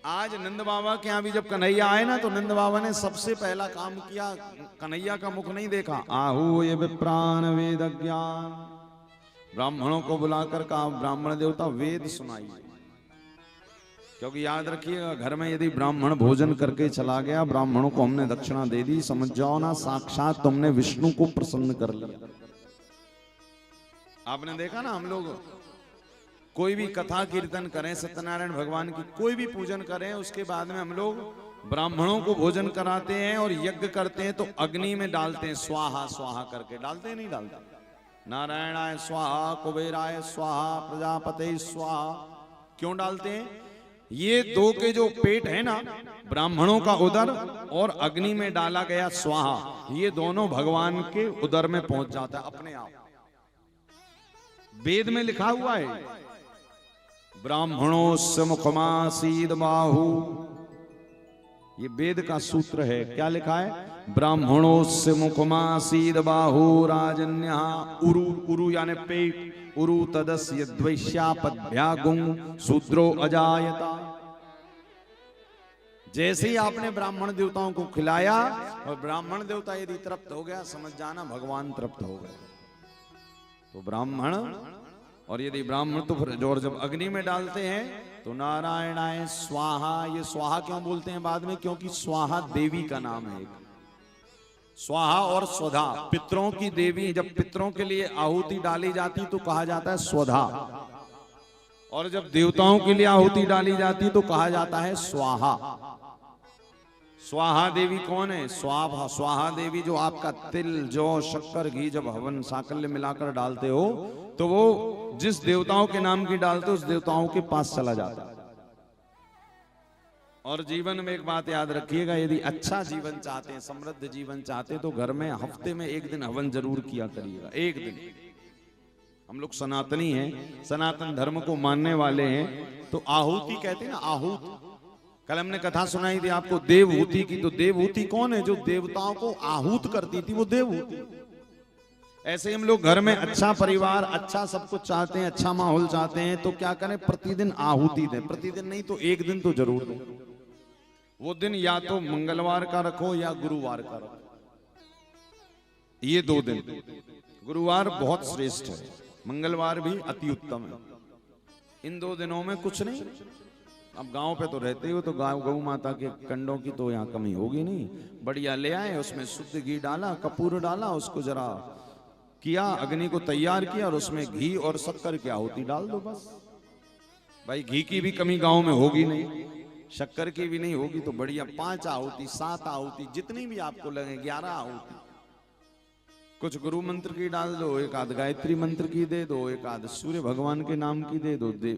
आज नंद बाबा के यहाँ भी जब कन्हैया आए ना, तो नंद बाबा ने सबसे पहला काम किया, कन्हैया का मुख नहीं देखा। आहू ये विप्राण वेद ज्ञान, ब्राह्मणों को बुलाकर कहा ब्राह्मण देवता वेद सुनाइए। क्योंकि याद रखिएगा, घर में यदि ब्राह्मण भोजन करके चला गया, ब्राह्मणों को हमने दक्षिणा दे दी, समझ जाओ ना साक्षात तुमने विष्णु को प्रसन्न कर लिया। आपने देखा ना, हम लोग कोई भी कथा कीर्तन करें, सत्यनारायण भगवान की कोई भी पूजन करें, उसके बाद में हम लोग ब्राह्मणों को भोजन कराते हैं और यज्ञ करते हैं, तो अग्नि में डालते हैं, स्वाहा स्वाहा करके डालते हैं, नहीं डालते? नारायणाय स्वाहा, कुबेराय स्वाहा, प्रजापते स्वाहा। क्यों डालते हैं? ये दो के जो पेट है ना, ब्राह्मणों का उदर और अग्नि में डाला गया स्वाहा, ये दोनों भगवान के उदर में पहुंच जाता है अपने आप। वेद में लिखा हुआ है, ब्राह्मणों से मुखमासीद बाहु, ये वेद का सूत्र है। क्या लिखा है? ब्राह्मणों से मुखमासीद बाहु राजन्या उरु, उरु यानी पेट, उरु तदस्य द्वैश्यापद्भ्यागुं शूद्रो अजायता। जैसे ही आपने ब्राह्मण देवताओं को खिलाया और ब्राह्मण देवता यदि तृप्त हो गया, समझ जाना भगवान तृप्त हो गए। तो ब्राह्मण, और यदि ब्राह्मण तो फिर और जब अग्नि में डालते हैं तो नारायणाय स्वाहा। ये स्वाहा क्यों बोलते हैं बाद में? क्योंकि स्वाहा देवी का नाम है। स्वाहा और स्वधा पितरों की देवी। जब पितरों के लिए आहुति डाली जाती तो कहा जाता है स्वधा, और जब देवताओं के लिए आहुति डाली जाती तो कहा जाता है स्वाहा। स्वाहा देवी कौन है? स्वाहा, स्वाहा देवी जो आपका तिल, जौ, शक्कर, घी जब हवन साकल्य मिलाकर डालते हो, तो वो जिस देवताओं के नाम की डालते हो उस देवताओं के पास चला जाता है। और जीवन में एक बात याद रखिएगा, यदि अच्छा जीवन चाहते हैं, समृद्ध जीवन चाहते हैं, तो घर में हफ्ते में एक दिन हवन जरूर किया करिएगा। एक दिन। हम लोग सनातनी हैं, सनातन धर्म को मानने वाले हैं, तो आहुति कहते हैं ना, आहूत। कल हमने कथा सुनाई थी आपको देवहूति की। तो देवहूति कौन है? जो देवताओं को आहूत करती थी, वो देवहूति। ऐसे हम लोग घर में अच्छा परिवार, अच्छा सब कुछ चाहते हैं, अच्छा माहौल चाहते हैं, तो क्या करें? प्रतिदिन आहुति दें। प्रतिदिन नहीं तो एक दिन तो जरूर दें। वो दिन या तो मंगलवार का रखो या गुरुवार का रखो, ये दो दिन। गुरुवार बहुत श्रेष्ठ है, मंगलवार भी अति उत्तम है। इन दो दिनों में कुछ नहीं। अब गांव पे तो रहते हो, तो गौ माता के कंडों की तो यहाँ कमी होगी नहीं। बढ़िया ले आए, उसमें शुद्ध घी डाला, कपूर डाला, उसको जरा किया, अग्नि को तैयार किया, और उसमें घी और शक्कर की आहुति डाल दो बस। भाई घी की भी कमी गांव में होगी नहीं, शक्कर की भी नहीं होगी, तो बढ़िया 5 आहुति, 7 आहुति, जितनी भी आपको लगे, 11 आहुति। कुछ गुरु मंत्र की डाल दो, एक आध गायत्री मंत्र की दे दो, एक आध सूर्य भगवान के नाम की दे दो,